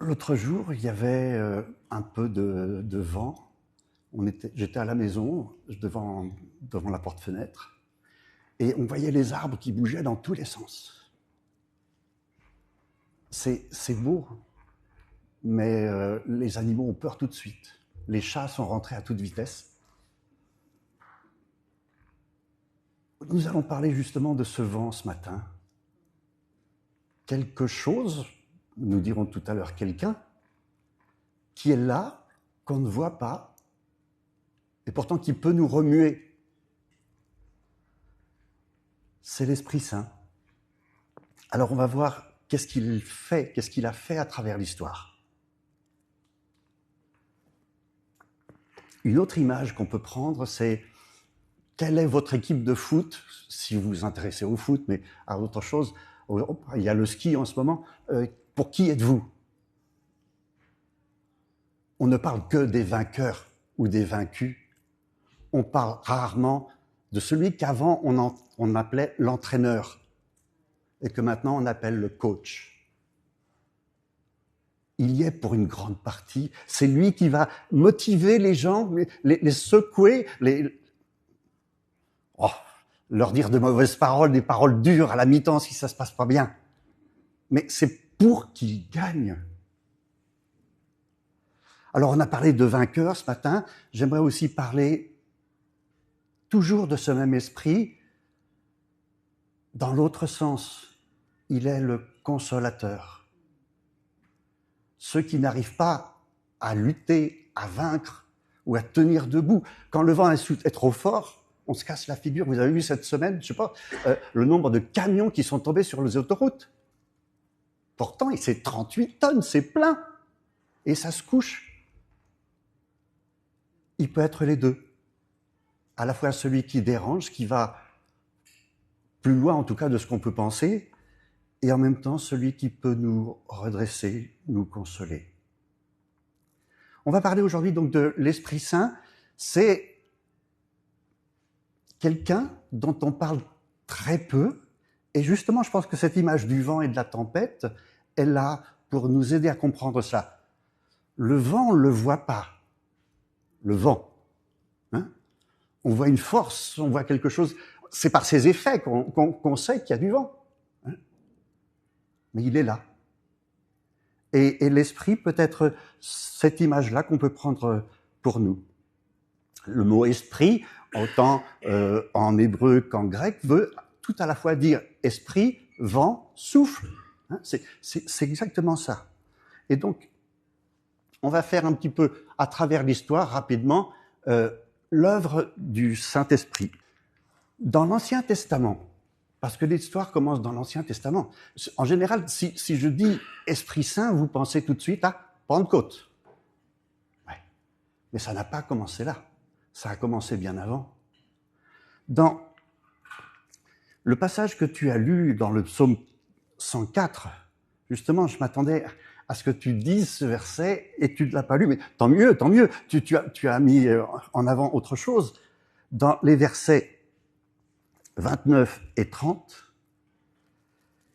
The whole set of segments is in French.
L'autre jour, il y avait un peu de vent. J'étais à la maison, devant la porte-fenêtre, et on voyait les arbres qui bougeaient dans tous les sens. C'est beau, mais les animaux ont peur tout de suite. Les chats sont rentrés à toute vitesse. Nous allons parler justement de ce vent ce matin. Quelque chose, nous dirons tout à l'heure quelqu'un, qui est là, qu'on ne voit pas, et pourtant qui peut nous remuer. C'est l'Esprit Saint. Alors on va voir qu'est-ce qu'il fait, qu'est-ce qu'il a fait à travers l'histoire. Une autre image qu'on peut prendre, c'est quelle est votre équipe de foot, si vous vous intéressez au foot, mais à autre chose. Il y a le ski en ce moment. Pour qui êtes-vous ? On ne parle que des vainqueurs ou des vaincus. On parle rarement de celui qu'avant on appelait l'entraîneur et que maintenant on appelle le coach. Il y est pour une grande partie. C'est lui qui va motiver les gens, les secouer, leur dire de mauvaises paroles, des paroles dures à la mi-temps si ça se passe pas bien. Mais c'est pour qu'ils gagnent. Alors on a parlé de vainqueurs ce matin, j'aimerais aussi parler toujours de ce même esprit, dans l'autre sens. Il est le consolateur. Ceux qui n'arrivent pas à lutter, à vaincre ou à tenir debout. Quand le vent est trop fort, on se casse la figure. Vous avez vu cette semaine, je sais pas, le nombre de camions qui sont tombés sur les autoroutes. Pourtant, c'est 38 tonnes, c'est plein. Et ça se couche. Il peut être les deux. À la fois celui qui dérange, qui va plus loin en tout cas de ce qu'on peut penser, et en même temps celui qui peut nous redresser, nous consoler. On va parler aujourd'hui donc de l'Esprit Saint. C'est quelqu'un dont on parle très peu, et justement je pense que cette image du vent et de la tempête est là pour nous aider à comprendre ça. Le vent, on ne le voit pas. Le vent. On voit une force, on voit quelque chose. C'est par ses effets qu'on sait qu'il y a du vent. Mais il est là. Et l'esprit peut être cette image-là qu'on peut prendre pour nous. Le mot esprit, autant en hébreu qu'en grec, veut tout à la fois dire esprit, vent, souffle. C'est exactement ça. Et donc, on va faire un petit peu, à travers l'histoire, rapidement, l'œuvre du Saint-Esprit. Dans l'Ancien Testament, parce que l'histoire commence dans l'Ancien Testament, en général, si je dis Esprit Saint, vous pensez tout de suite à Pentecôte. Ouais. Mais ça n'a pas commencé là. Ça a commencé bien avant. Dans le passage que tu as lu dans le psaume 104, justement, je m'attendais à ce que tu dises ce verset et tu ne l'as pas lu, mais tant mieux, tu as mis en avant autre chose. Dans les versets 29 et 30,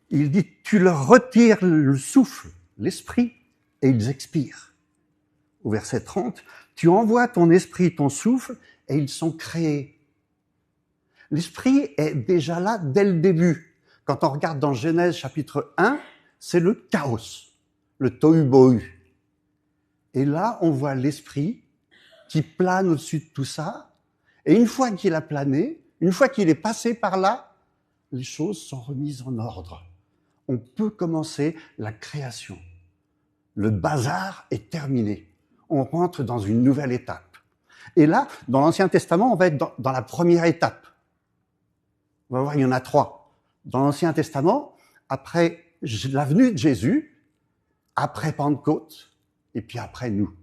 il dit « Tu leur retires le souffle, l'esprit, et ils expirent. » Au verset 30, « Tu envoies ton esprit, ton souffle, et ils sont créés. » L'esprit est déjà là dès le début. Quand on regarde dans Genèse chapitre 1, c'est le chaos. Le tohu-bohu. Et là, on voit l'esprit qui plane au-dessus de tout ça. Et une fois qu'il a plané, une fois qu'il est passé par là, les choses sont remises en ordre. On peut commencer la création. Le bazar est terminé. On rentre dans une nouvelle étape. Et là, dans l'Ancien Testament, on va être dans la première étape. On va voir, il y en a 3. Dans l'Ancien Testament, après la venue de Jésus, après Pentecôte, et puis après nous.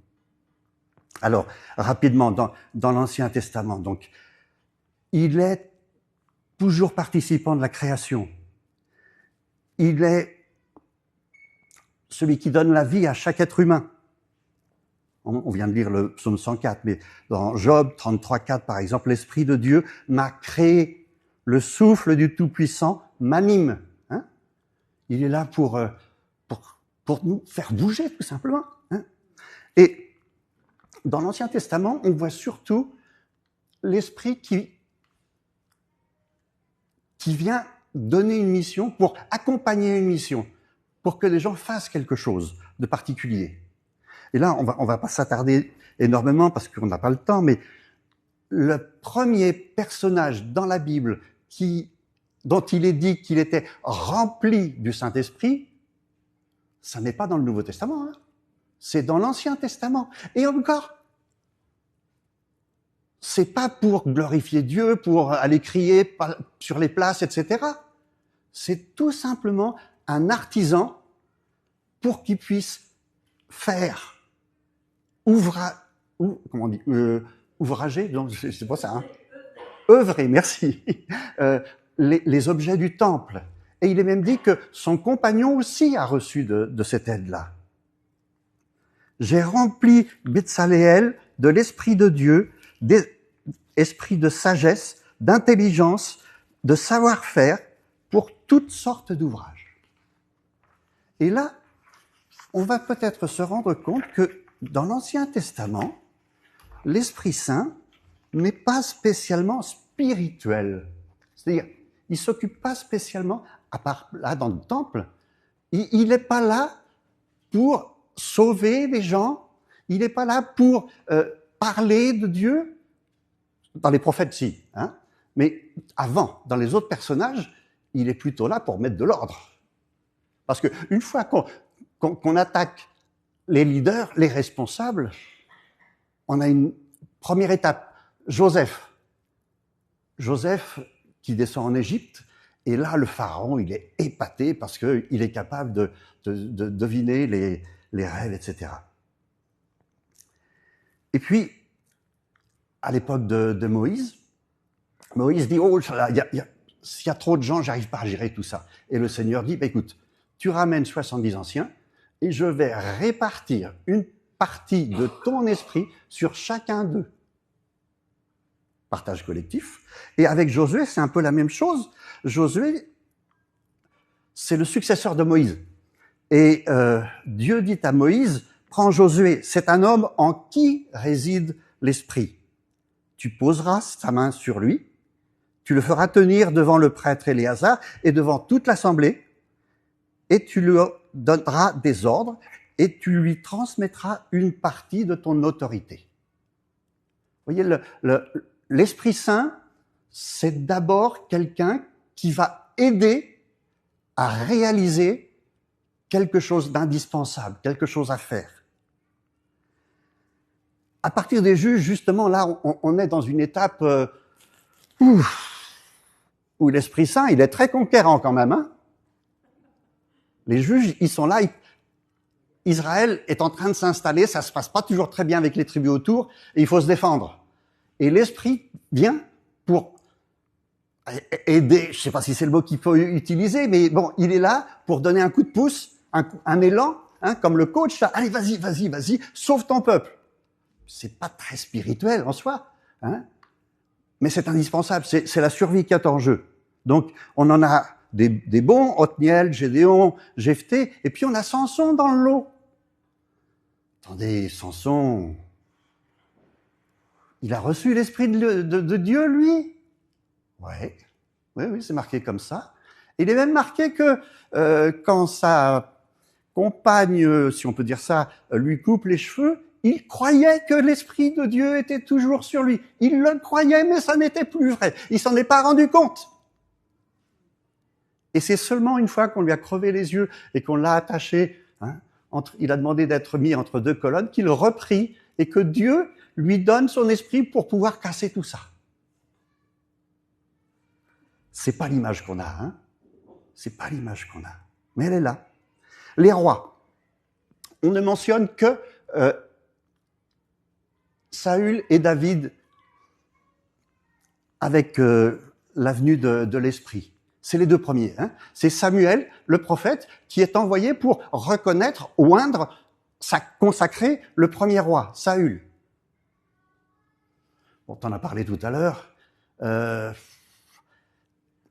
Alors, rapidement, dans l'Ancien Testament, donc, il est toujours participant de la création. Il est celui qui donne la vie à chaque être humain. On vient de lire le psaume 104, mais dans Job 33,4, par exemple, l'Esprit de Dieu m'a créé, le souffle du Tout-Puissant m'anime. Il est là pour pour nous faire bouger, tout simplement. Hein. Et dans l'Ancien Testament, on voit surtout l'Esprit qui vient donner une mission, pour accompagner une mission, pour que les gens fassent quelque chose de particulier. Et là, on va pas s'attarder énormément parce qu'on n'a pas le temps, mais le premier personnage dans la Bible dont il est dit qu'il était rempli du Saint-Esprit, ça n'est pas dans le Nouveau Testament, hein. C'est dans l'Ancien Testament. Et encore, c'est pas pour glorifier Dieu, pour aller crier sur les places, etc. C'est tout simplement un artisan pour qu'il puisse faire ouvrager, donc c'est pas ça, hein. Œuvrer, merci, les objets du temple. Et il est même dit que son compagnon aussi a reçu de cette aide-là. J'ai rempli Betsaléel de l'Esprit de Dieu, d'esprit de sagesse, d'intelligence, de savoir-faire pour toutes sortes d'ouvrages. Et là, on va peut-être se rendre compte que dans l'Ancien Testament, l'Esprit Saint n'est pas spécialement spirituel. C'est-à-dire, il s'occupe pas spécialement, à part là dans le temple, il n'est pas là pour sauver les gens, il n'est pas là pour parler de Dieu. Dans les prophètes, si, hein. Mais avant, dans les autres personnages, il est plutôt là pour mettre de l'ordre. Parce que une fois qu'on attaque les leaders, les responsables, on a une première étape. Joseph qui descend en Égypte, et là, le pharaon, il est épaté parce qu'il est capable de deviner les rêves, etc. Et puis, à l'époque de Moïse dit, oh, s'il y a trop de gens, j'arrive pas à gérer tout ça. Et le Seigneur dit, écoute, tu ramènes 70 anciens et je vais répartir une partie de ton esprit sur chacun d'eux. Partage collectif. Et avec Josué, c'est un peu la même chose. Josué, c'est le successeur de Moïse. Et Dieu dit à Moïse, prends Josué, c'est un homme en qui réside l'esprit. Tu poseras ta main sur lui, tu le feras tenir devant le prêtre Éléazar et devant toute l'assemblée, et tu lui donneras des ordres, et tu lui transmettras une partie de ton autorité. Vous voyez, l'Esprit Saint, c'est d'abord quelqu'un qui va aider à réaliser quelque chose d'indispensable, quelque chose à faire. À partir des Juges, justement, là, on est dans une étape où l'Esprit Saint, il est très conquérant quand même. Hein. Les Juges, ils sont là, Israël est en train de s'installer, ça se passe pas toujours très bien avec les tribus autour, et il faut se défendre. Et l'Esprit vient pour aider, je sais pas si c'est le mot qu'il faut utiliser, mais bon, il est là pour donner un coup de pouce, un élan, hein, comme le coach, là, allez, vas-y, sauve ton peuple. C'est pas très spirituel en soi, hein, mais c'est indispensable, c'est la survie qui est en jeu. Donc, on en a des bons, Othniel, Gédéon, Jephthé, et puis on a Samson dans le lot. Attendez, Samson, il a reçu l'Esprit de Dieu, lui? Oui, c'est marqué comme ça. Il est même marqué que quand sa compagne, si on peut dire ça, lui coupe les cheveux, il croyait que l'Esprit de Dieu était toujours sur lui. Il le croyait, mais ça n'était plus vrai. Il s'en est pas rendu compte. Et c'est seulement une fois qu'on lui a crevé les yeux et qu'on l'a attaché, hein, il a demandé d'être mis entre deux colonnes, qu'il reprit et que Dieu lui donne son esprit pour pouvoir casser tout ça. C'est pas l'image qu'on a, hein. C'est pas l'image qu'on a. Mais elle est là. Les rois. On ne mentionne que Saül et David avec la venue de l'Esprit. C'est les deux premiers. Hein. C'est Samuel, le prophète, qui est envoyé pour reconnaître, oindre, consacrer le premier roi, Saül. On t'en a parlé tout à l'heure.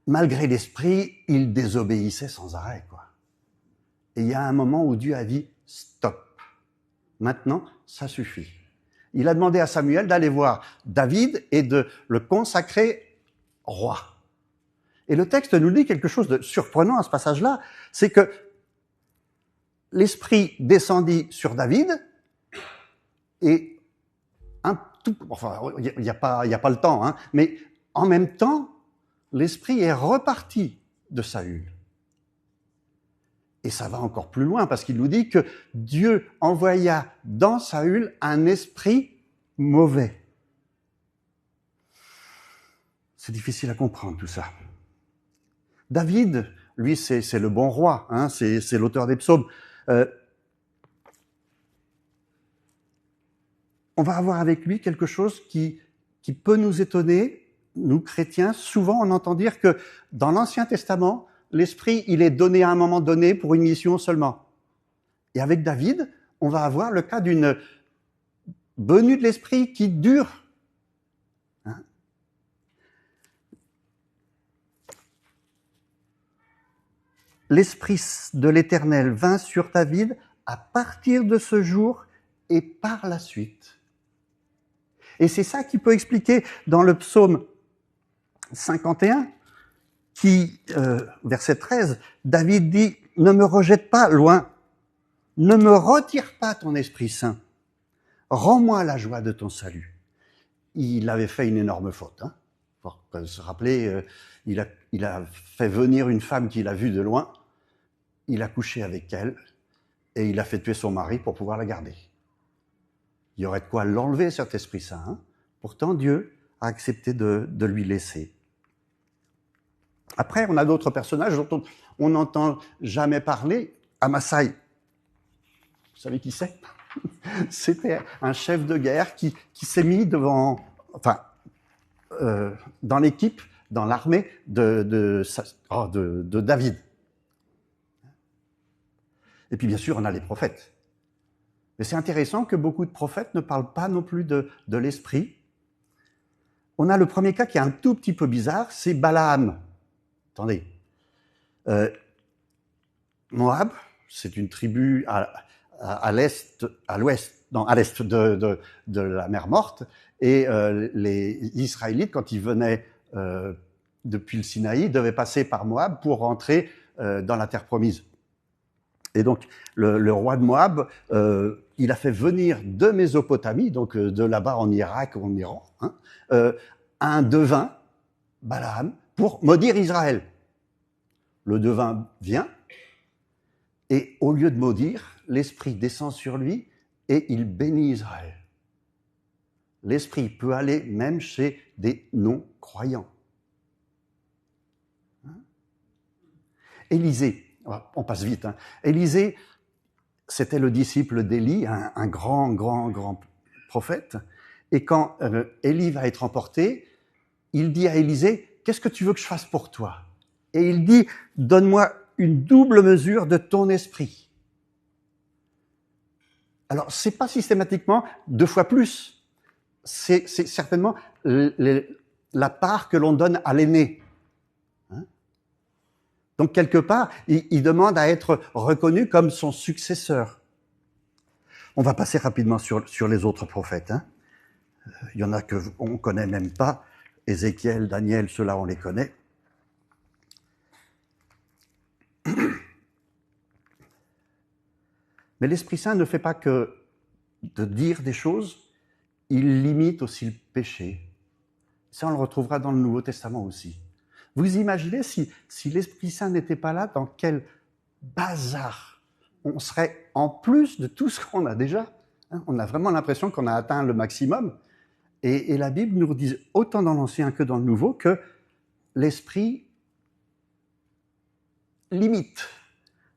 Malgré l'Esprit, il désobéissait sans arrêt, quoi. Et il y a un moment où Dieu a dit « stop, maintenant ça suffit ». Il a demandé à Samuel d'aller voir David et de le consacrer roi. Et le texte nous dit quelque chose de surprenant à ce passage-là, c'est que l'Esprit descendit sur David et enfin, il n'y a pas le temps, hein, mais en même temps, l'Esprit est reparti de Saül. Et ça va encore plus loin parce qu'il nous dit que Dieu envoya dans Saül un esprit mauvais. C'est difficile à comprendre tout ça. David, lui, c'est le bon roi, hein, c'est l'auteur des psaumes. On va avoir avec lui quelque chose qui peut nous étonner, nous chrétiens. Souvent, on entend dire que dans l'Ancien Testament, l'Esprit, il est donné à un moment donné pour une mission seulement. Et avec David, on va avoir le cas d'une venue de l'Esprit qui dure. Hein? L'Esprit de l'Éternel vint sur David à partir de ce jour et par la suite. Et c'est ça qui peut expliquer dans le psaume 51, verset 13, David dit « Ne me rejette pas loin, ne me retire pas ton Esprit Saint, rends-moi la joie de ton salut. » Il avait fait une énorme faute. Hein. Faut se rappeler, il a fait venir une femme qu'il a vue de loin, il a couché avec elle et il a fait tuer son mari pour pouvoir la garder. Il y aurait de quoi l'enlever, cet Esprit Saint. Hein. Pourtant, Dieu a accepté de lui laisser. Après, on a d'autres personnages dont on n'entend jamais parler. Amasai, vous savez qui c'est? C'était un chef de guerre qui s'est mis dans l'équipe, dans l'armée de David. Et puis bien sûr, on a les prophètes. Mais c'est intéressant que beaucoup de prophètes ne parlent pas non plus de l'esprit. On a le premier cas qui est un tout petit peu bizarre, c'est Balaam. Attendez. Moab, c'est une tribu à l'est de la mer Morte, et les Israélites, quand ils venaient depuis le Sinaï, devaient passer par Moab pour rentrer dans la terre promise. Et donc, le roi de Moab, il a fait venir de Mésopotamie, donc de là-bas en Irak ou en Iran, hein, un devin, Balaam, pour maudire Israël. Le devin vient, et au lieu de maudire, l'Esprit descend sur lui et il bénit Israël. L'Esprit peut aller même chez des non-croyants. Hein? Élisée, on passe vite, hein. Élisée, c'était le disciple d'Élie, un grand prophète, et quand Élie va être emporté, il dit à Élisée, « Qu'est-ce que tu veux que je fasse pour toi ?» Et il dit, « Donne-moi une double mesure de ton esprit. » Alors, c'est pas systématiquement 2 fois plus. C'est certainement la part que l'on donne à l'aîné. Hein? Donc, quelque part, il demande à être reconnu comme son successeur. On va passer rapidement sur les autres prophètes. Hein? Il y en a qu'on connaît même pas. Ézéchiel, Daniel, ceux-là, on les connaît. Mais l'Esprit Saint ne fait pas que de dire des choses, il limite aussi le péché. Ça, on le retrouvera dans le Nouveau Testament aussi. Vous imaginez si l'Esprit Saint n'était pas là, dans quel bazar on serait en plus de tout ce qu'on a déjà. Hein, on a vraiment l'impression qu'on a atteint le maximum. Et la Bible nous dit, autant dans l'Ancien que dans le Nouveau, que l'Esprit limite,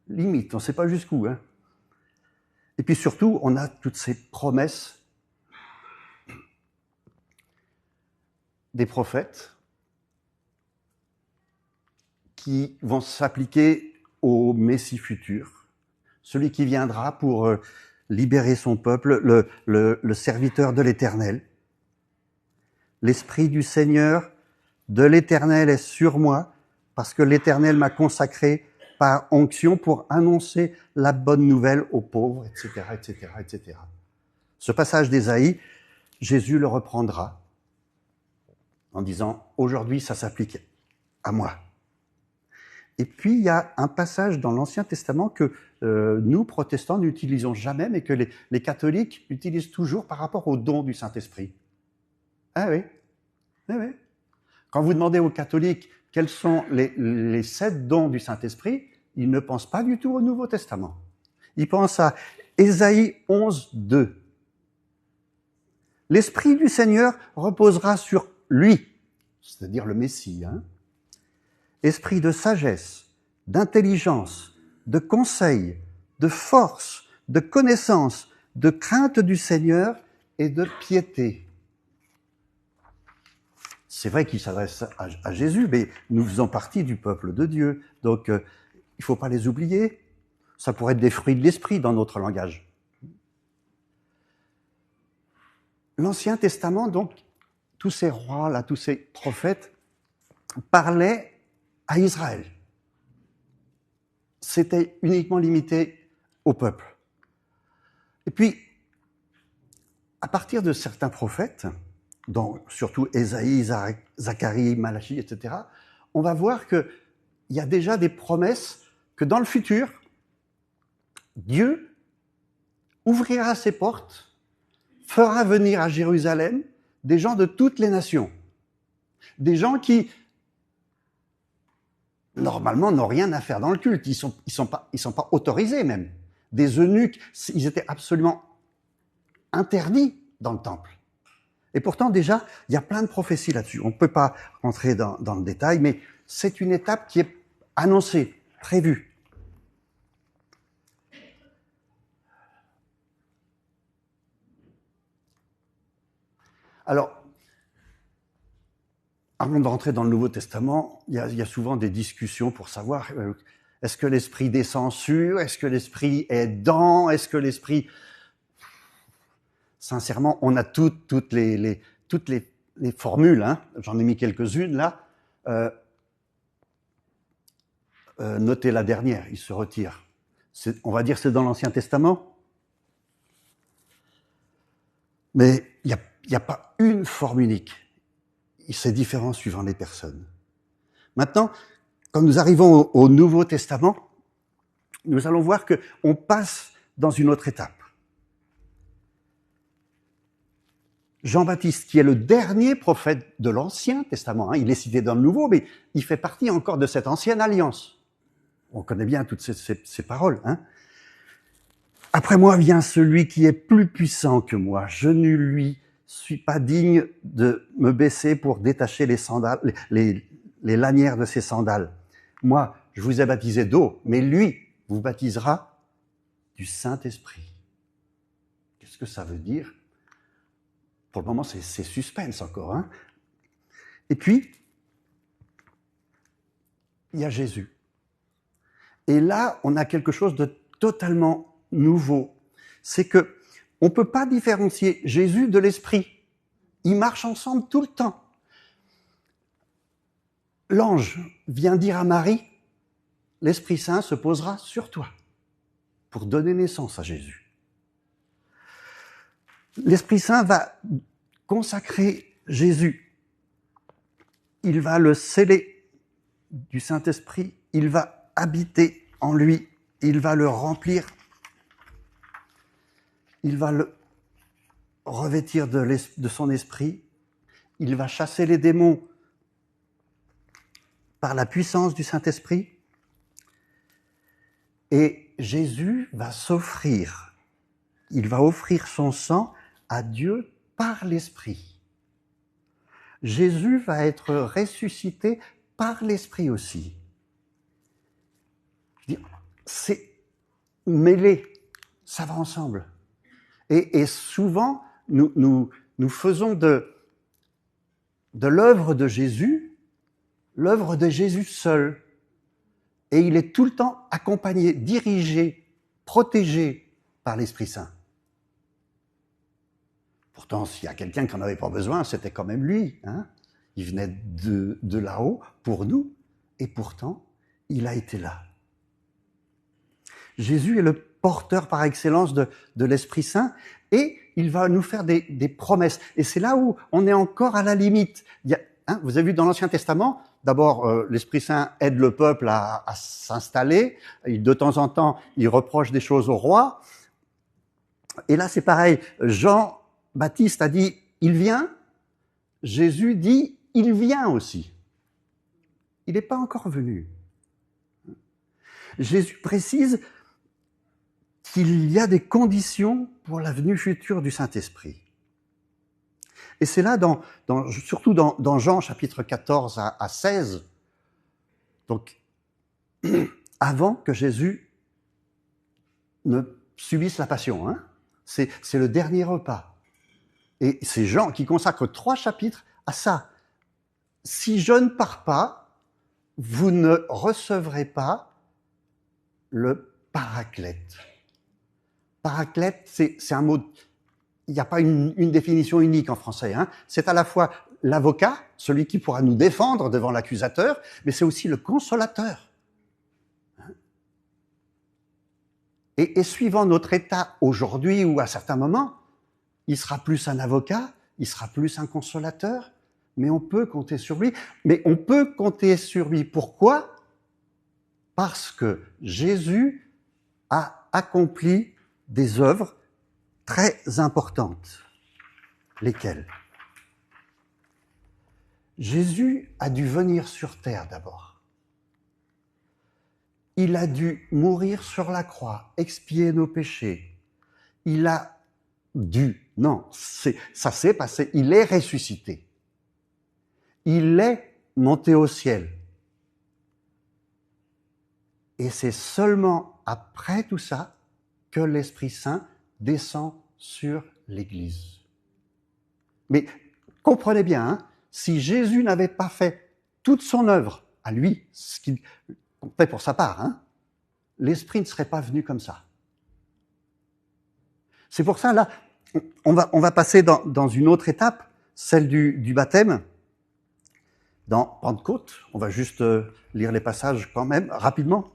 on ne sait pas jusqu'où. Hein. Et puis surtout, on a toutes ces promesses des prophètes qui vont s'appliquer au Messie futur, celui qui viendra pour libérer son peuple, le serviteur de l'Éternel. L'Esprit du Seigneur, de l'Éternel est sur moi, parce que l'Éternel m'a consacré par onction pour annoncer la bonne nouvelle aux pauvres, etc., etc., etc. Ce passage d'Ésaïe, Jésus le reprendra en disant « Aujourd'hui, ça s'applique à moi ». Et puis, il y a un passage dans l'Ancien Testament que nous, protestants, n'utilisons jamais, mais que les catholiques utilisent toujours par rapport au don du Saint-Esprit. Ah oui, oui, oui. Quand vous demandez aux catholiques quels sont les 7 dons du Saint-Esprit, ils ne pensent pas du tout au Nouveau Testament. Ils pensent à Ésaïe 11, 2. L'Esprit du Seigneur reposera sur lui, c'est-à-dire le Messie, hein. Esprit de sagesse, d'intelligence, de conseil, de force, de connaissance, de crainte du Seigneur et de piété. C'est vrai qu'il s'adresse à Jésus, mais nous faisons partie du peuple de Dieu. Donc, il ne faut pas les oublier. Ça pourrait être des fruits de l'esprit dans notre langage. L'Ancien Testament, donc, tous ces rois-là, tous ces prophètes, parlaient à Israël. C'était uniquement limité au peuple. Et puis, à partir de certains prophètes, dont surtout Ésaïe, Zacharie, Malachie, etc., on va voir qu'il y a déjà des promesses que dans le futur, Dieu ouvrira ses portes, fera venir à Jérusalem des gens de toutes les nations. Des gens qui, normalement, n'ont rien à faire dans le culte. Ils sont pas autorisés même. Des eunuques, ils étaient absolument interdits dans le temple. Et pourtant, déjà, il y a plein de prophéties là-dessus. On ne peut pas rentrer dans le détail, mais c'est une étape qui est annoncée, prévue. Alors, avant de rentrer dans le Nouveau Testament, il y a souvent des discussions pour savoir est-ce que l'Esprit descend sur, est-ce que l'Esprit est dans, est-ce que l'Esprit... Sincèrement, on a toutes les formules, hein. J'en ai mis quelques-unes là. Notez la dernière, il se retire. On va dire que c'est dans l'Ancien Testament. Mais il n'y a pas une forme unique. C'est différent suivant les personnes. Maintenant, quand nous arrivons au Nouveau Testament, nous allons voir qu'on passe dans une autre étape. Jean-Baptiste, qui est le dernier prophète de l'Ancien Testament, hein, il est cité dans le Nouveau, mais il fait partie encore de cette ancienne alliance. On connaît bien toutes ces paroles. Hein. Après moi vient celui qui est plus puissant que moi. Je ne lui suis pas digne de me baisser pour détacher les sandales, les lanières de ses sandales. Moi, je vous ai baptisé d'eau, mais lui vous baptisera du Saint-Esprit. Qu'est-ce que ça veut dire ? Pour le moment, c'est suspense encore. Hein. Et puis, il y a Jésus. Et là, on a quelque chose de totalement nouveau. C'est que on ne peut pas différencier Jésus de l'Esprit. Ils marchent ensemble tout le temps. L'ange vient dire à Marie, l'Esprit Saint se posera sur toi pour donner naissance à Jésus. L'Esprit Saint va consacrer Jésus. Il va le sceller du Saint-Esprit. Il va habiter en lui. Il va le remplir. Il va le revêtir de son esprit. Il va chasser les démons par la puissance du Saint-Esprit. Et Jésus va s'offrir. Il va offrir son sang à Dieu par l'Esprit. Jésus va être ressuscité par l'Esprit aussi. Je dis, c'est mêlé, ça va ensemble. Et souvent, nous faisons de l'œuvre de Jésus seul. Et il est tout le temps accompagné, dirigé, protégé par l'Esprit Saint. Pourtant, s'il y a quelqu'un qui n'en avait pas besoin, c'était quand même lui. Hein. Il venait de là-haut pour nous, et pourtant, il a été là. Jésus est le porteur par excellence de l'Esprit Saint et il va nous faire des promesses. Et c'est là où on est encore à la limite. Vous avez vu dans l'Ancien Testament, d'abord, l'Esprit Saint aide le peuple à s'installer. De temps en temps, il reproche des choses au roi. Et là, c'est pareil. Jean-Baptiste a dit, il vient. Jésus dit, il vient aussi. Il n'est pas encore venu. Jésus précise qu'il y a des conditions pour la venue future du Saint-Esprit. Et c'est là, surtout dans Jean chapitre 14 à 16, donc avant que Jésus ne subisse la passion, hein, c'est le dernier repas. Et c'est Jean qui consacre 3 chapitres à ça. Si je ne pars pas, vous ne recevrez pas le Paraclète. Paraclète, c'est un mot, il n'y a pas une définition unique en français. Hein. C'est à la fois l'avocat, celui qui pourra nous défendre devant l'accusateur, mais c'est aussi le consolateur. Et suivant notre état aujourd'hui ou à certains moments, il sera plus un avocat, il sera plus un consolateur, mais on peut compter sur lui. Mais on peut compter sur lui. Pourquoi ? Parce que Jésus a accompli des œuvres très importantes. Lesquelles ? Jésus a dû venir sur terre d'abord. Il a dû mourir sur la croix, expier nos péchés. Il a dû, non, ça s'est passé, il est ressuscité. Il est monté au ciel. Et c'est seulement après tout ça que l'Esprit Saint descend sur l'Église. Mais comprenez bien, hein, si Jésus n'avait pas fait toute son œuvre à lui, ce qu'il fait pour sa part, hein, l'Esprit ne serait pas venu comme ça. C'est pour ça, là, on va passer dans une autre étape, celle du baptême. Dans Pentecôte, on va juste lire les passages quand même, rapidement.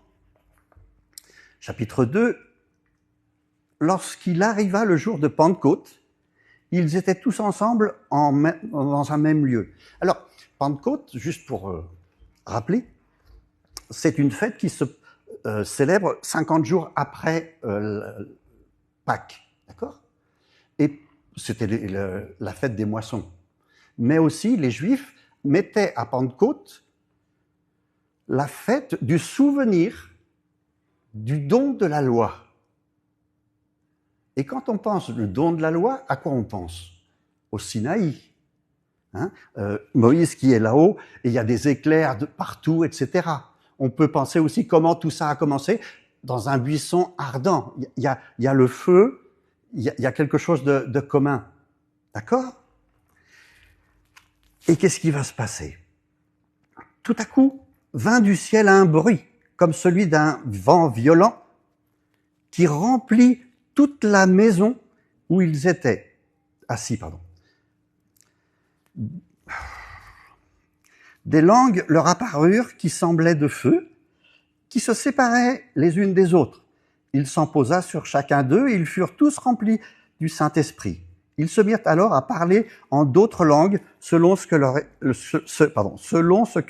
Chapitre 2, lorsqu'il arriva le jour de Pentecôte, ils étaient tous ensemble dans un même lieu. Alors, Pentecôte, juste pour rappeler, c'est une fête qui se célèbre 50 jours après Pâques, d'accord ? Et c'était la fête des moissons. Mais aussi, les Juifs mettaient à Pentecôte la fête du souvenir du don de la loi. Et quand on pense le don de la loi, à quoi on pense ? Au Sinaï. Hein, Moïse qui est là-haut, et il y a des éclairs de partout, etc. On peut penser aussi comment tout ça a commencé dans un buisson ardent. Il y a le feu, il y a quelque chose de commun. D'accord ? Et qu'est-ce qui va se passer ? Tout à coup, vint du ciel un bruit, comme celui d'un vent violent, qui remplit toute la maison où ils étaient assis. Des langues leur apparurent qui semblaient de feu, qui se séparaient les unes des autres. Il s'en posa sur chacun d'eux et ils furent tous remplis du Saint-Esprit. Ils se mirent alors à parler en d'autres langues selon ce que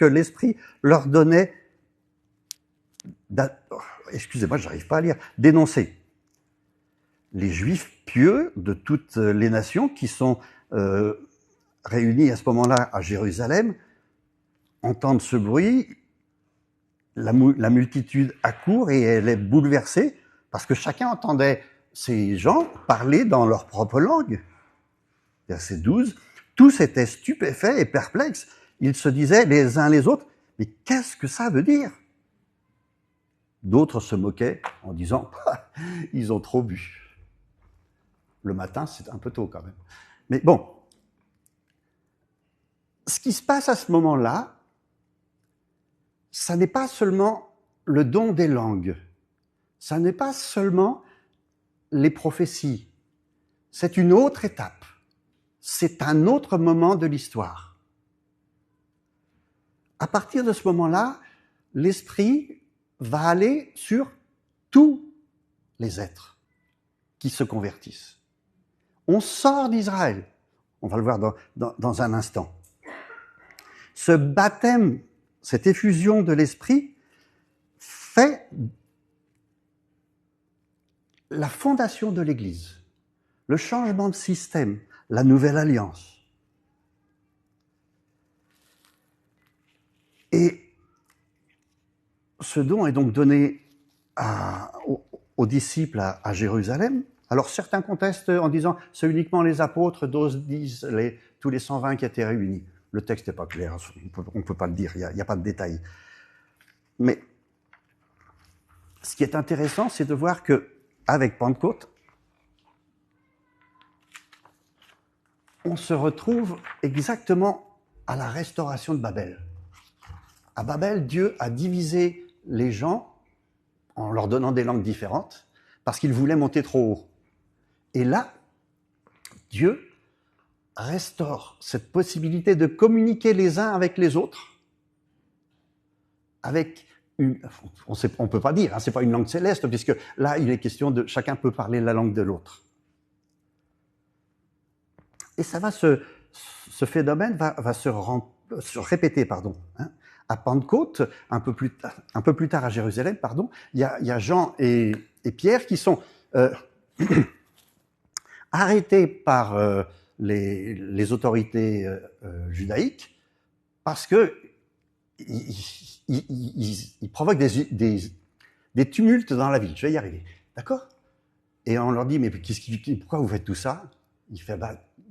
l'Esprit leur donnait d'énoncer. Les Juifs pieux de toutes les nations qui sont réunis à ce moment-là à Jérusalem entendent ce bruit, la multitude accourt et elle est bouleversée parce que chacun entendait ces gens parler dans leur propre langue. Verset 12, tous étaient stupéfaits et perplexes. Ils se disaient les uns les autres, mais qu'est-ce que ça veut dire ? D'autres se moquaient en disant, ils ont trop bu. Le matin, c'est un peu tôt quand même. Mais bon, ce qui se passe à ce moment-là, ça n'est pas seulement le don des langues, ça n'est pas seulement les prophéties, c'est une autre étape, c'est un autre moment de l'histoire. À partir de ce moment-là, l'Esprit va aller sur tous les êtres qui se convertissent. On sort d'Israël. On va le voir dans un instant. Ce baptême, cette effusion de l'Esprit fait la fondation de l'Église, le changement de système, la nouvelle alliance. Et ce don est donc donné aux disciples à Jérusalem. Alors certains contestent en disant c'est uniquement les apôtres, d'autres disent tous les 120 qui étaient réunis. Le texte n'est pas clair, on ne peut pas le dire, il n'y a pas de détails. Mais ce qui est intéressant, c'est de voir qu'avec Pentecôte, on se retrouve exactement à la restauration de Babel. À Babel, Dieu a divisé les gens en leur donnant des langues différentes parce qu'il voulait monter trop haut. Et là, Dieu restaure cette possibilité de communiquer les uns avec les autres avec on ne peut pas dire, c'est pas une langue céleste, puisque là, il est question de chacun peut parler la langue de l'autre. Et ça va ce phénomène va se répéter, à Pentecôte, un peu plus tard à Jérusalem, il y a Jean et Pierre qui sont arrêtés par les autorités judaïques parce que ils provoquent des tumultes dans la ville. Je vais y arriver, d'accord? Et on leur dit mais pourquoi vous faites tout ça? Il fait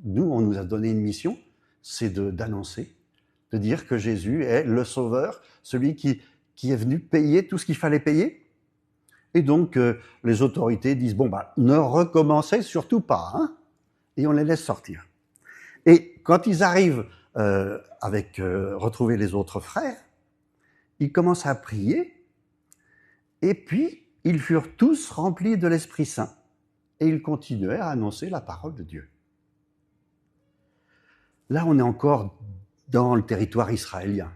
nous on nous a donné une mission, c'est d'annoncer, de dire que Jésus est le Sauveur, celui qui est venu payer tout ce qu'il fallait payer. Et donc les autorités disent ne recommencez surtout pas, et on les laisse sortir. Et quand ils arrivent retrouver les autres frères, ils commencent à prier, et puis ils furent tous remplis de l'Esprit Saint, et ils continuaient à annoncer la parole de Dieu. Là, on est encore dans le territoire israélien.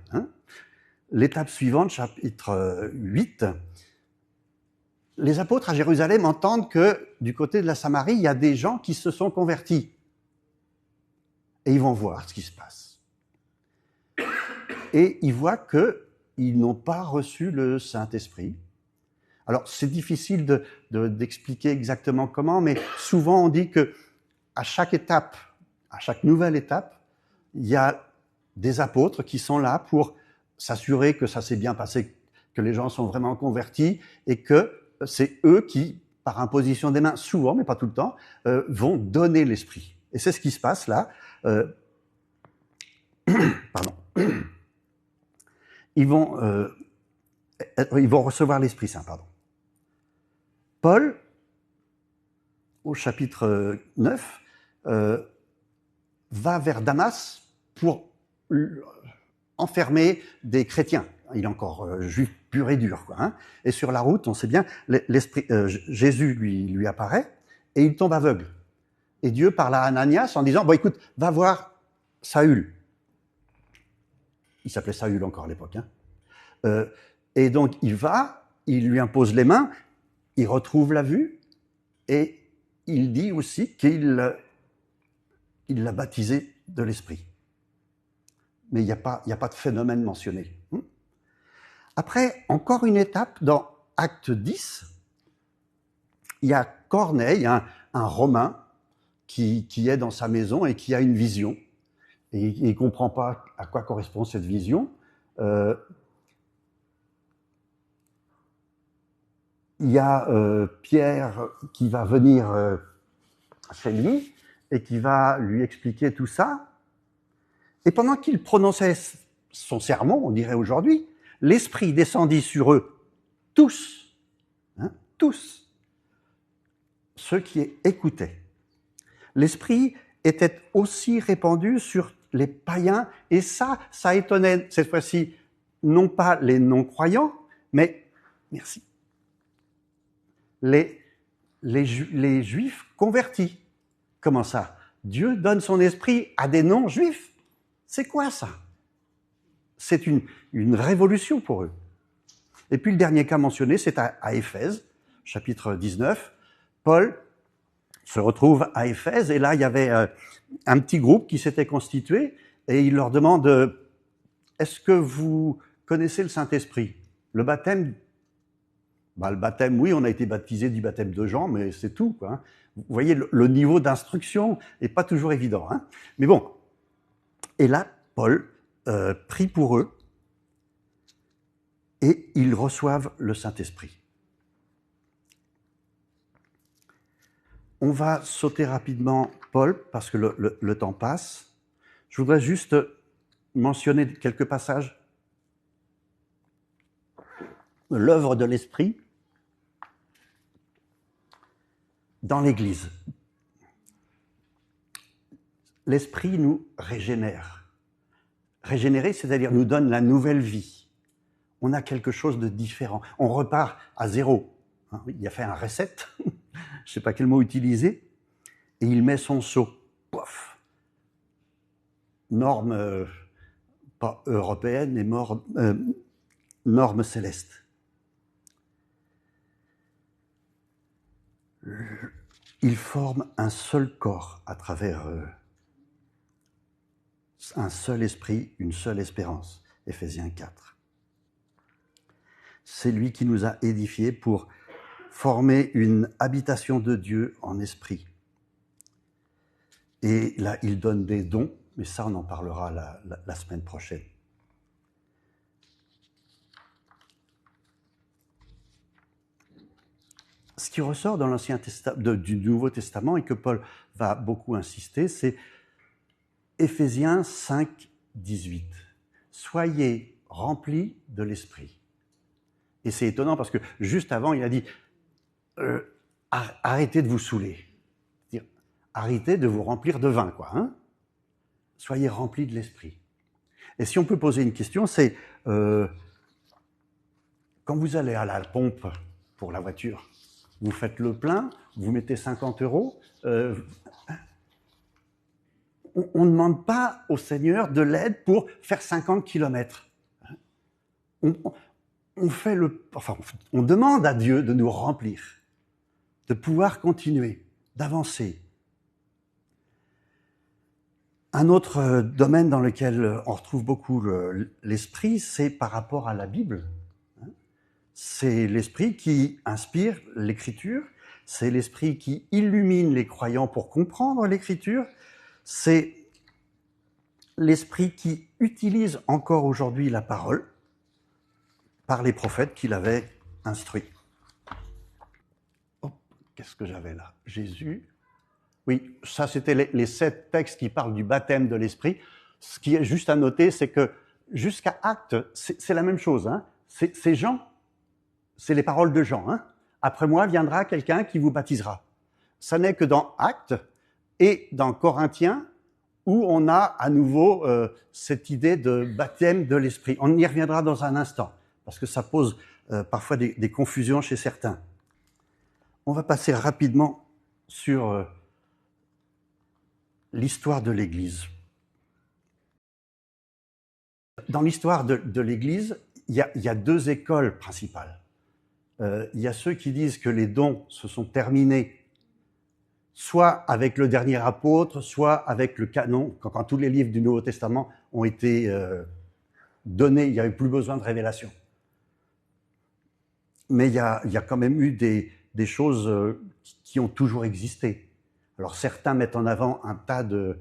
L'étape suivante, chapitre 8, les apôtres à Jérusalem entendent que du côté de la Samarie, il y a des gens qui se sont convertis. Et ils vont voir ce qui se passe. Et ils voient qu'ils n'ont pas reçu le Saint-Esprit. Alors, c'est difficile d'expliquer exactement comment, mais souvent on dit que à chaque nouvelle étape, il y a des apôtres qui sont là pour s'assurer que ça s'est bien passé, que les gens sont vraiment convertis, et que c'est eux qui, par imposition des mains, souvent, mais pas tout le temps, vont donner l'Esprit. Et c'est ce qui se passe là. Pardon. Ils vont recevoir l'Esprit Saint, Paul, au chapitre 9, va vers Damas pour enfermer des chrétiens. Il est encore juif pur et dur, Et sur la route, on sait bien, Jésus lui apparaît et il tombe aveugle. Et Dieu parle à Ananias en disant écoute, va voir Saül. Il s'appelait Saül encore à l'époque. Et donc il lui impose les mains, il retrouve la vue et il dit aussi qu'il l'a baptisé de l'Esprit. Mais il n'y a pas de phénomène mentionné. Après, encore une étape dans Acte 10, il y a Corneille, un Romain, qui est dans sa maison et qui a une vision. Et il ne comprend pas à quoi correspond cette vision. Il y a Pierre qui va venir chez lui et qui va lui expliquer tout ça. Et pendant qu'il prononçait son sermon, on dirait aujourd'hui, l'Esprit descendit sur eux, tous, tous, ceux qui écoutaient. L'Esprit était aussi répandu sur les païens, et ça étonnait cette fois-ci, non pas les non-croyants, mais, merci, les juifs convertis. Comment ça? Dieu donne son esprit à des non-juifs? C'est quoi ça? C'est une révolution pour eux. Et puis le dernier cas mentionné, c'est à Éphèse, chapitre 19, Paul se retrouve à Éphèse, et là, il y avait un petit groupe qui s'était constitué, et il leur demande « Est-ce que vous connaissez le Saint-Esprit ?» Le baptême, le baptême, oui, on a été baptisé du baptême de Jean, mais c'est tout, quoi, hein. Vous voyez, le niveau d'instruction n'est pas toujours évident, hein. Mais bon, et là, Paul prie pour eux, et ils reçoivent le Saint-Esprit. On va sauter rapidement Paul, parce que le temps passe. Je voudrais juste mentionner quelques passages. L'œuvre de l'Esprit dans l'Église. L'Esprit nous régénère. Régénérer, c'est-à-dire nous donne la nouvelle vie. On a quelque chose de différent. On repart à zéro. Il a fait un reset, je ne sais pas quel mot utiliser, et il met son sceau. Pouf. Norme pas européenne, mais norme céleste. Ils forment un seul corps à travers un seul esprit, une seule espérance. Éphésiens 4. C'est lui qui nous a édifiés pour former une habitation de Dieu en esprit. Et là, il donne des dons, mais ça, on en parlera la semaine prochaine. Ce qui ressort dans l'Ancien Testament, du Nouveau Testament, et que Paul va beaucoup insister, c'est Éphésiens 5, 18. Soyez remplis de l'Esprit. Et c'est étonnant parce que juste avant, il a dit arrêtez de vous saouler. C'est-à-dire, arrêtez de vous remplir de vin, quoi. Hein. Soyez remplis de l'Esprit. Et si on peut poser une question, c'est quand vous allez à la pompe pour la voiture, vous faites le plein, vous mettez 50 €. On ne demande pas au Seigneur de l'aide pour faire 50 km. On demande à Dieu de nous remplir, de pouvoir continuer, d'avancer. Un autre domaine dans lequel on retrouve beaucoup l'esprit, c'est par rapport à la Bible. C'est l'esprit qui inspire l'écriture, c'est l'esprit qui illumine les croyants pour comprendre l'écriture, c'est l'esprit qui utilise encore aujourd'hui la parole par les prophètes qui l'avaient instruit. Oh, qu'est-ce que j'avais là? Jésus. Oui, ça c'était les 7 textes qui parlent du baptême de l'esprit. Ce qui est juste à noter, c'est que jusqu'à Actes, c'est la même chose. Hein. C'est Jean, c'est les paroles de Jean. Hein. Après moi viendra quelqu'un qui vous baptisera. Ça n'est que dans Actes et dans Corinthiens où on a à nouveau cette idée de baptême de l'esprit. On y reviendra dans un instant, parce que ça pose parfois des confusions chez certains. On va passer rapidement sur l'histoire de l'Église. Dans l'histoire de l'Église, il y a 2 écoles principales. Il y a ceux qui disent que les dons se sont terminés soit avec le dernier apôtre, soit avec le canon, quand tous les livres du Nouveau Testament ont été donnés, il n'y avait plus besoin de révélation. Mais il y a quand même eu des choses qui ont toujours existé. Alors certains mettent en avant un tas de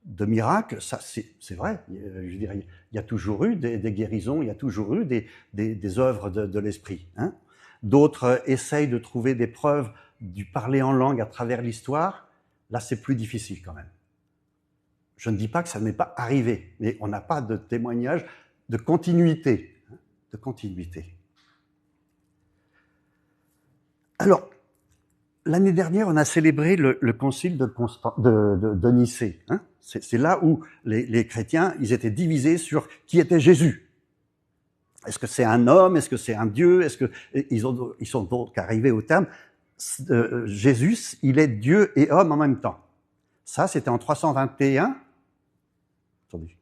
miracles, ça c'est vrai, je dirais, il y a toujours eu des guérisons, il y a toujours eu des œuvres de l'esprit. Hein. D'autres essayent de trouver des preuves du parler en langue à travers l'histoire. Là, c'est plus difficile quand même. Je ne dis pas que ça n'est pas arrivé, mais on n'a pas de témoignage de continuité. De continuité. Alors, l'année dernière, on a célébré le concile de Nicée. Hein. C'est là où les chrétiens, ils étaient divisés sur qui était Jésus. Est-ce que c'est un homme? Est-ce que c'est un Dieu? Ils sont donc arrivés au terme Jésus, il est Dieu et homme en même temps. Ça, c'était en 321. Attendez.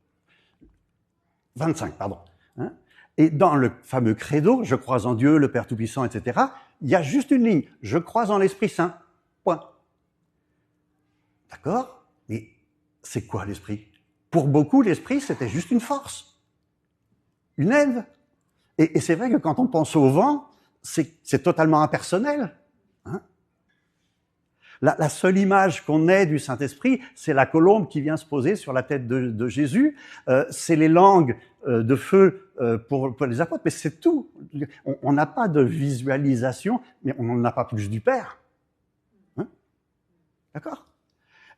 25, pardon. Hein. Et dans le fameux credo, je crois en Dieu, le Père Tout-Puissant, etc., Il y a juste une ligne. Je crois en l'Esprit Saint. Point. D'accord? Mais c'est quoi l'Esprit? Pour beaucoup, l'Esprit, c'était juste une force, une aide. Et c'est vrai que quand on pense au vent, c'est totalement impersonnel. Hein? La seule image qu'on ait du Saint-Esprit, c'est la colombe qui vient se poser sur la tête de Jésus. C'est les langues de feu pour les apôtres, mais c'est tout. On n'a pas de visualisation, mais on n'en a pas plus du Père. Hein? D'accord?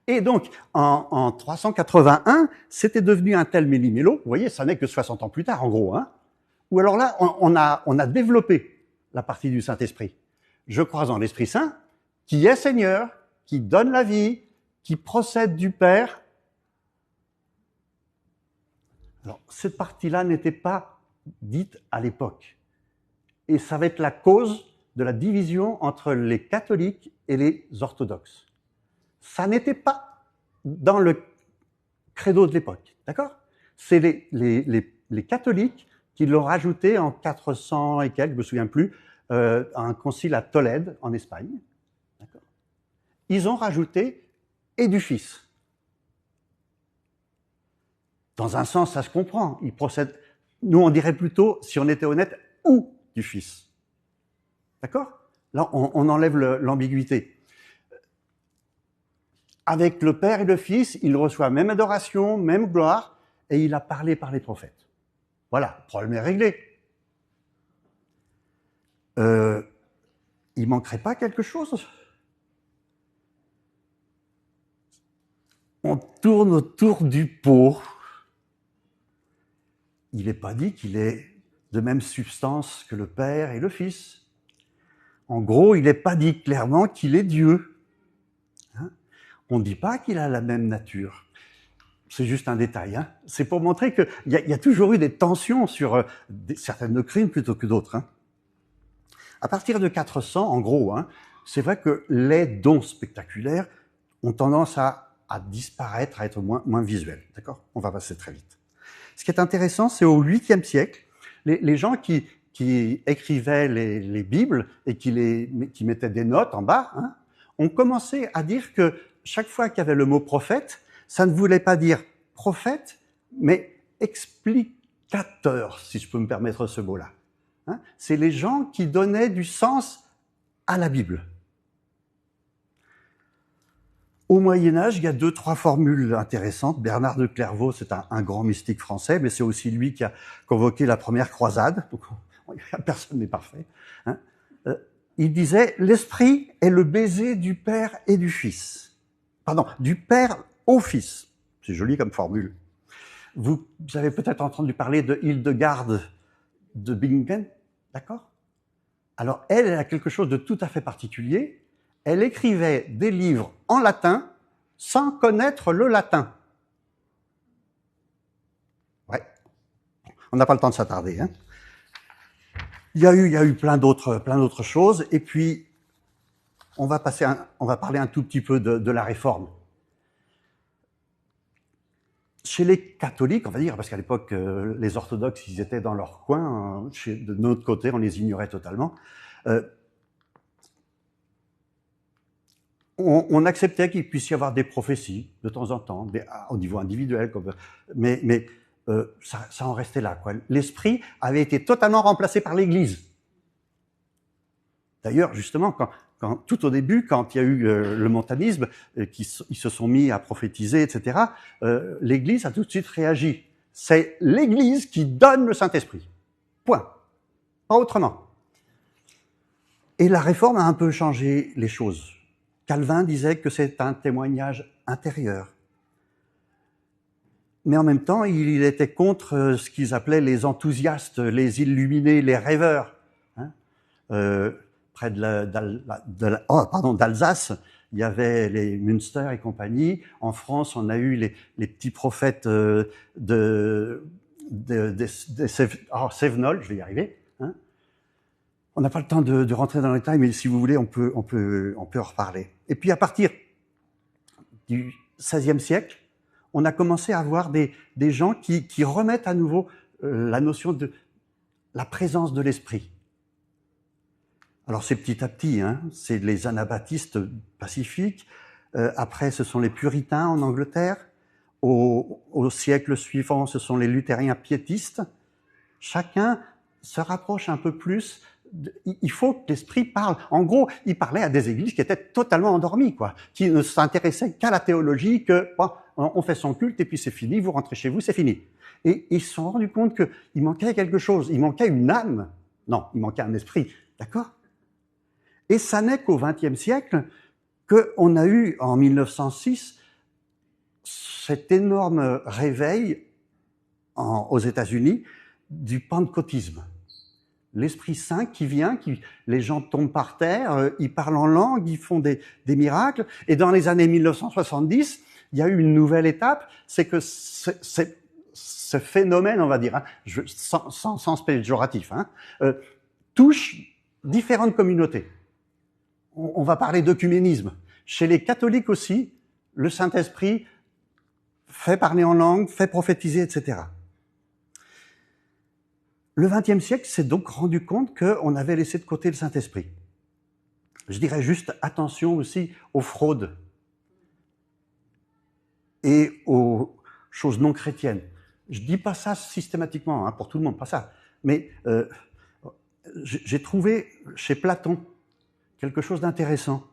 Et donc, en 381, c'était devenu un tel méli-mélo. Vous voyez, ça n'est que 60 ans plus tard, en gros. Hein? Ou alors là, on a développé la partie du Saint-Esprit. Je crois en l'Esprit Saint, qui est Seigneur, qui donne la vie, qui procède du Père. Alors, cette partie-là n'était pas dite à l'époque. Et ça va être la cause de la division entre les catholiques et les orthodoxes. Ça n'était pas dans le credo de l'époque, d'accord? C'est les catholiques qui l'ont rajouté en 400 et quelques, je me souviens plus, à un concile à Tolède, en Espagne. D'accord. Ils ont rajouté « et du Fils ». Dans un sens, ça se comprend. Ils procèdent, nous on dirait plutôt, si on était honnête, « ou du Fils ». D'accord? Là, on enlève l'ambiguïté. Avec le Père et le Fils, il reçoit même adoration, même gloire, et il a parlé par les prophètes. Voilà, le problème est réglé. Il manquerait pas quelque chose? On tourne autour du pot. Il n'est pas dit qu'il est de même substance que le Père et le Fils. En gros, il n'est pas dit clairement qu'il est Dieu. Hein? On ne dit pas qu'il a la même nature. C'est juste un détail. Hein? C'est pour montrer qu'il y a toujours eu des tensions sur certaines doctrines plutôt que d'autres. Hein? À partir de 400, en gros, hein, c'est vrai que les dons spectaculaires ont tendance à disparaître, à être moins visuels. D'accord? On va passer très vite. Ce qui est intéressant, c'est au 8e siècle, les gens qui écrivaient les Bibles et qui mettaient des notes en bas, hein, ont commencé à dire que chaque fois qu'il y avait le mot prophète, ça ne voulait pas dire prophète, mais explicateur, si je peux me permettre ce mot-là. Hein, c'est les gens qui donnaient du sens à la Bible. Au Moyen-Âge, il y a 2-3 formules intéressantes. Bernard de Clairvaux, c'est un grand mystique français, mais c'est aussi lui qui a convoqué la première croisade. Donc, personne n'est parfait. Hein. Il disait « L'esprit est le baiser du Père et du Fils. » Pardon, du Père au Fils. C'est joli comme formule. Vous avez peut-être entendu parler de Hildegarde de Bingen, d'accord? Alors, elle a quelque chose de tout à fait particulier. Elle écrivait des livres en latin sans connaître le latin. Ouais. On n'a pas le temps de s'attarder, hein. Il y a eu plein d'autres choses. Et puis, on va parler un tout petit peu de la Réforme. Chez les catholiques, on va dire, parce qu'à l'époque, les orthodoxes, ils étaient dans leur coin. De notre côté, on les ignorait totalement. On acceptait qu'il puisse y avoir des prophéties de temps en temps, au niveau individuel, mais ça en restait là, quoi. L'esprit avait été totalement remplacé par l'Église. D'ailleurs, justement, tout au début, quand il y a eu le montanisme, ils se sont mis à prophétiser, etc., l'Église a tout de suite réagi. C'est l'Église qui donne le Saint-Esprit. Point. Pas autrement. Et la Réforme a un peu changé les choses. Calvin disait que c'est un témoignage intérieur. Mais en même temps, il était contre ce qu'ils appelaient les enthousiastes, les illuminés, les rêveurs. Hein, près d'Alsace, il y avait les Münster et compagnie. En France, on a eu les petits prophètes Sévenol, je vais y arriver. Hein. On n'a pas le temps de rentrer dans les détails, mais si vous voulez, on peut en reparler. Et puis à partir du XVIe siècle, on a commencé à voir des gens qui remettent à nouveau la notion de la présence de l'esprit. Alors c'est petit à petit, hein, c'est les anabaptistes pacifiques, après ce sont les puritains en Angleterre, au siècle suivant ce sont les luthériens piétistes. Chacun se rapproche un peu plus. Il faut que l'esprit parle. En gros, il parlait à des églises qui étaient totalement endormies, quoi, qui ne s'intéressaient qu'à la théologie, que bon, on fait son culte et puis c'est fini, vous rentrez chez vous, c'est fini. Et ils se sont rendus compte qu'il manquait quelque chose, il manquait une âme. Non, il manquait un esprit, d'accord? Et ça n'est qu'au XXe siècle qu'on a eu, en 1906, cet énorme réveil aux États-Unis du pentecôtisme. L'Esprit Saint qui vient, les gens tombent par terre, ils parlent en langue, ils font des miracles. Et dans les années 1970, il y a eu une nouvelle étape, c'est que ce phénomène, on va dire, hein, sans sens péjoratif, hein, touche différentes communautés. On va parler d'œcuménisme. Chez les catholiques aussi, le Saint-Esprit fait parler en langue, fait prophétiser, etc. Le XXe siècle s'est donc rendu compte qu'on avait laissé de côté le Saint-Esprit. Je dirais juste attention aussi aux fraudes et aux choses non chrétiennes. Je dis pas ça systématiquement, hein, pour tout le monde, pas ça. Mais j'ai trouvé chez Platon quelque chose d'intéressant.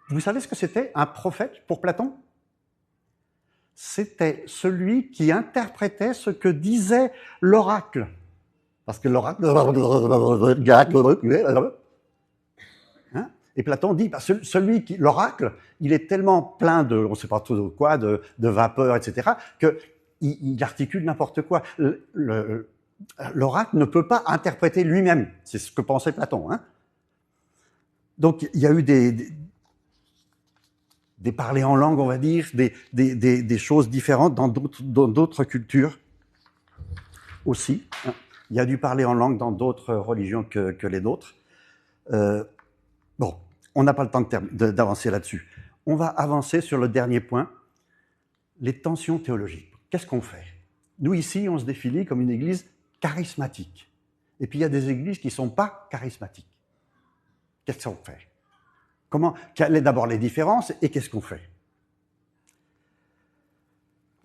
Vous savez ce que c'était un prophète pour Platon? C'était celui qui interprétait ce que disait l'oracle. Parce que l'oracle... Hein? Et Platon dit, celui qui, l'oracle, il est tellement plein de, on ne sait pas trop de quoi, de vapeur, etc., qu'il articule n'importe quoi. L'oracle ne peut pas interpréter lui-même. C'est ce que pensait Platon. Hein? Donc, il y a eu des parlers en langue, on va dire, des choses différentes dans d'autres cultures aussi. Hein? Il y a du parler en langue dans d'autres religions que les nôtres. Bon, on n'a pas le temps d'avancer là-dessus. On va avancer sur le dernier point, les tensions théologiques. Qu'est-ce qu'on fait? Nous, ici, on se définit comme une église charismatique. Et puis, il y a des églises qui ne sont pas charismatiques. Qu'est-ce qu'on fait? Quelles sont d'abord les différences et qu'est-ce qu'on fait?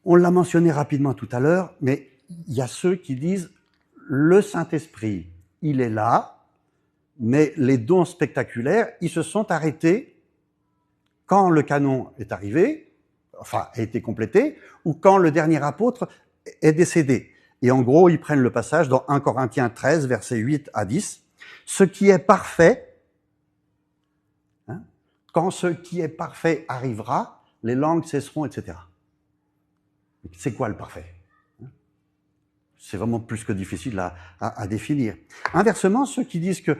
On l'a mentionné rapidement tout à l'heure, mais il y a ceux qui disent le Saint-Esprit, il est là, mais les dons spectaculaires, ils se sont arrêtés quand le canon est arrivé, enfin, a été complété, ou quand le dernier apôtre est décédé. Et en gros, ils prennent le passage dans 1 Corinthiens 13, versets 8 à 10. Ce qui est parfait, hein, quand ce qui est parfait arrivera, les langues cesseront, etc. C'est quoi le parfait? C'est vraiment plus que difficile à définir. Inversement, ceux qui disent que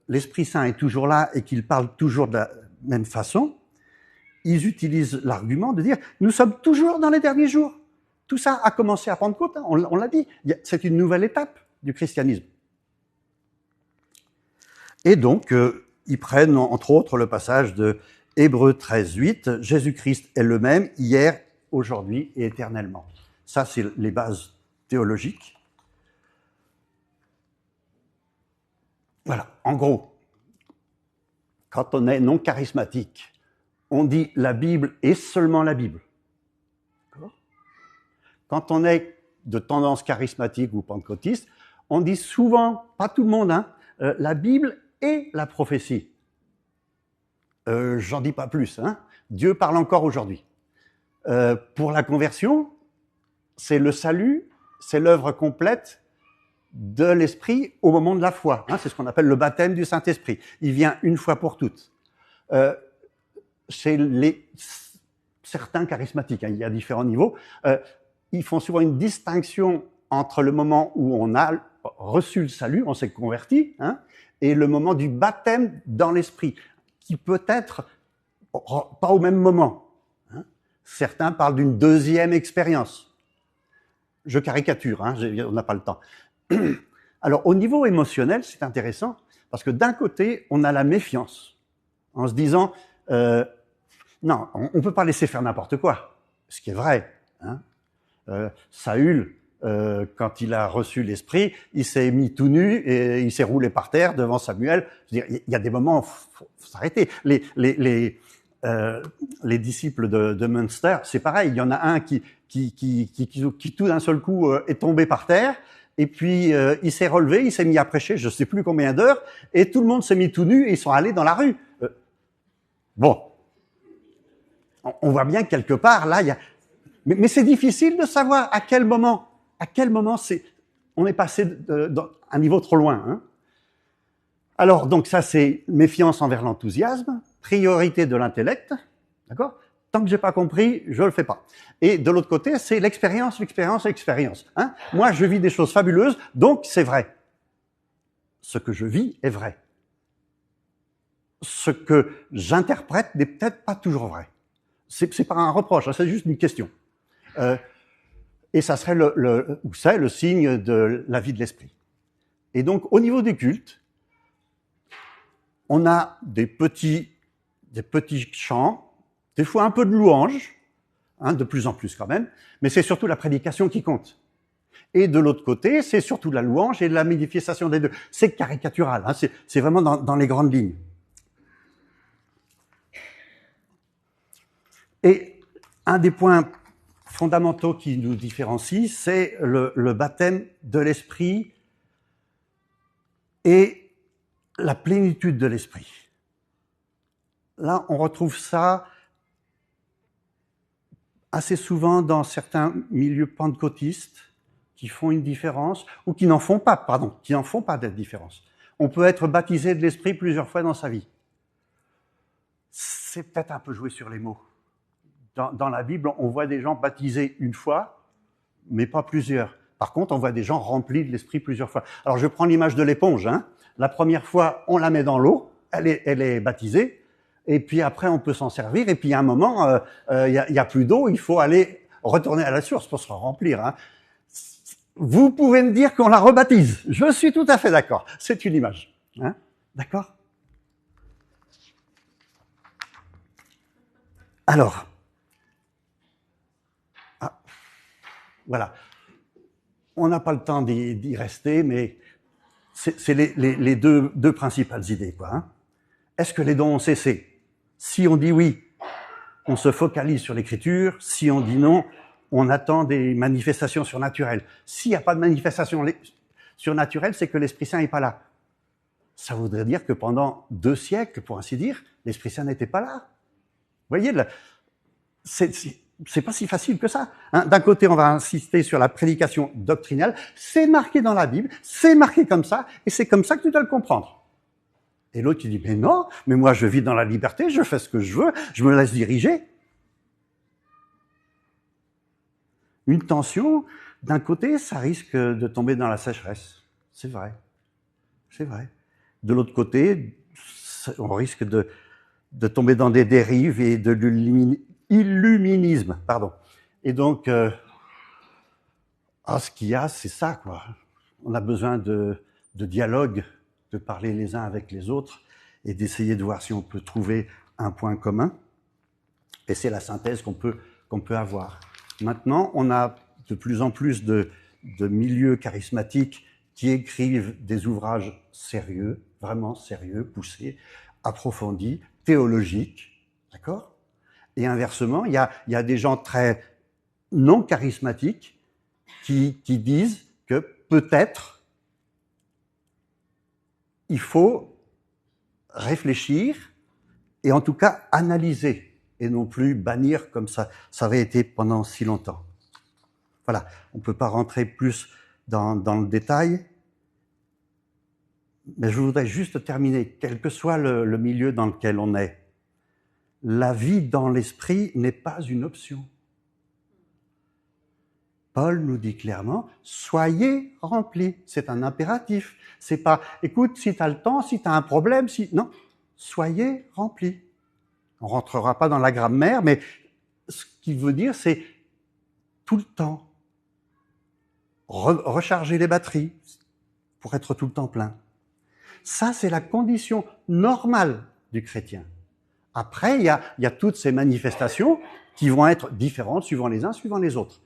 l'Esprit Saint est toujours là et qu'il parle toujours de la même façon, ils utilisent l'argument de dire « nous sommes toujours dans les derniers jours ». Tout ça a commencé à Pentecôte, hein, on l'a dit, c'est une nouvelle étape du christianisme. Et donc, ils prennent entre autres le passage de Hébreux 13, 8, « Jésus-Christ est le même hier, aujourd'hui et éternellement ». Ça, c'est les bases théologiques. Voilà, en gros, quand on est non charismatique, on dit la Bible et seulement la Bible. Quand on est de tendance charismatique ou pentecôtiste, on dit souvent, pas tout le monde, hein, la Bible et la prophétie. J'en dis pas plus. Hein. Dieu parle encore aujourd'hui. Pour la conversion, c'est le salut, c'est l'œuvre complète de l'Esprit au moment de la foi. Hein, c'est ce qu'on appelle le baptême du Saint-Esprit. Il vient une fois pour toutes. Chez certains charismatiques, hein, il y a différents niveaux, ils font souvent une distinction entre le moment où on a reçu le salut, on s'est converti, hein, et le moment du baptême dans l'Esprit, qui peut être pas au même moment. Hein. Certains parlent d'une deuxième expérience. Je caricature, hein, on n'a pas le temps. Alors, au niveau émotionnel, c'est intéressant, parce que d'un côté, on a la méfiance, en se disant, non, on ne peut pas laisser faire n'importe quoi, ce qui est vrai. Hein. Saül, quand il a reçu l'Esprit, il s'est mis tout nu et il s'est roulé par terre devant Samuel. Je veux dire, il y a des moments où faut s'arrêter. Les disciples de Münster, c'est pareil. Il y en a un qui tout d'un seul coup est tombé par terre. Et puis, il s'est relevé, il s'est mis à prêcher, je sais plus combien d'heures, et tout le monde s'est mis tout nu et ils sont allés dans la rue. Bon. On voit bien que quelque part, là, il y a... Mais c'est difficile de savoir à quel moment on est passé d'un niveau trop loin. Hein. Alors, donc ça, c'est méfiance envers l'enthousiasme, priorité de l'intellect, d'accord ? Tant que j'ai pas compris, je le fais pas. Et de l'autre côté, c'est l'expérience. Hein. Moi, je vis des choses fabuleuses, donc c'est vrai. Ce que je vis est vrai. Ce que j'interprète n'est peut-être pas toujours vrai. C'est pas un reproche, hein, c'est juste une question. Et ça serait le signe de la vie de l'esprit. Et donc, au niveau du culte, on a des petits chants, des fois un peu de louange, hein, de plus en plus quand même, mais c'est surtout la prédication qui compte. Et de l'autre côté, c'est surtout la louange et la manifestation des deux. C'est caricatural, hein, c'est vraiment dans les grandes lignes. Et un des points fondamentaux qui nous différencient, c'est le baptême de l'esprit et la plénitude de l'esprit. Là, on retrouve ça assez souvent dans certains milieux pentecôtistes qui font une différence, ou qui n'en font pas de différence. On peut être baptisé de l'esprit plusieurs fois dans sa vie. C'est peut-être un peu joué sur les mots. Dans la Bible, on voit des gens baptisés une fois, mais pas plusieurs. Par contre, on voit des gens remplis de l'esprit plusieurs fois. Alors, je prends l'image de l'éponge. Hein. La première fois, on la met dans l'eau, elle est baptisée, et puis après, on peut s'en servir, et puis à un moment, il y a plus d'eau, il faut aller retourner à la source pour se remplir. Hein. Vous pouvez me dire qu'on la rebaptise. Je suis tout à fait d'accord. C'est une image. Hein. D'accord ? Alors, voilà. On n'a pas le temps d'y rester, mais c'est les deux principales idées, quoi. Hein. Est-ce que les dons ont cessé ? Si on dit oui, on se focalise sur l'écriture. Si on dit non, on attend des manifestations surnaturelles. S'il n'y a pas de manifestation surnaturelle, c'est que l'Esprit Saint n'est pas là. Ça voudrait dire que pendant 2 siècles, pour ainsi dire, l'Esprit Saint n'était pas là. Vous voyez, c'est pas si facile que ça. Hein. D'un côté, on va insister sur la prédication doctrinale. C'est marqué dans la Bible, c'est marqué comme ça, et c'est comme ça que tu dois le comprendre. Et l'autre, il dit, mais non, mais moi, je vis dans la liberté, je fais ce que je veux, je me laisse diriger. Une tension, d'un côté, ça risque de tomber dans la sécheresse. C'est vrai. C'est vrai. De l'autre côté, on risque de tomber dans des dérives et de l'illuminisme, pardon. Et donc, ce qu'il y a, c'est ça, quoi. On a besoin de dialogue, de parler les uns avec les autres et d'essayer de voir si on peut trouver un point commun. Et c'est la synthèse qu'on peut avoir. Maintenant, on a de plus en plus de milieux charismatiques qui écrivent des ouvrages sérieux, vraiment sérieux, poussés, approfondis, théologiques, d'accord ? Et inversement, il y a des gens très non charismatiques qui disent que peut-être il faut réfléchir et en tout cas analyser et non plus bannir comme ça avait été pendant si longtemps. Voilà, on ne peut pas rentrer plus dans le détail, mais je voudrais juste terminer, quel que soit le milieu dans lequel on est, la vie dans l'esprit n'est pas une option. Paul nous dit clairement, soyez remplis. C'est un impératif. C'est pas, écoute, si tu as le temps, si tu as un problème, non, soyez remplis. On rentrera pas dans la grammaire, mais ce qui veut dire, c'est tout le temps. Recharger les batteries pour être tout le temps plein. Ça, c'est la condition normale du chrétien. Après, il y a toutes ces manifestations qui vont être différentes suivant les uns, suivant les autres.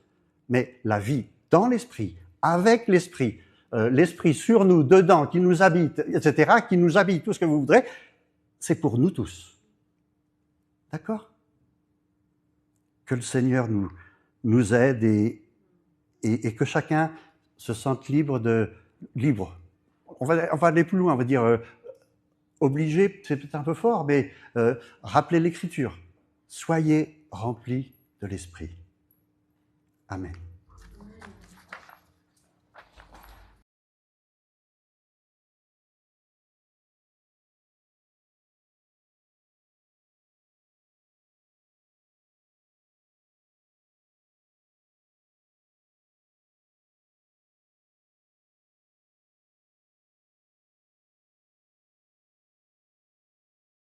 Mais la vie dans l'esprit, avec l'esprit, l'esprit sur nous, dedans, qui nous habite, etc., qui nous habite, tout ce que vous voudrez, c'est pour nous tous. D'accord? Que le Seigneur nous aide et que chacun se sente libre. On va aller plus loin, on va dire obligé, c'est peut-être un peu fort, mais rappelez l'Écriture. Soyez remplis de l'Esprit. Amen.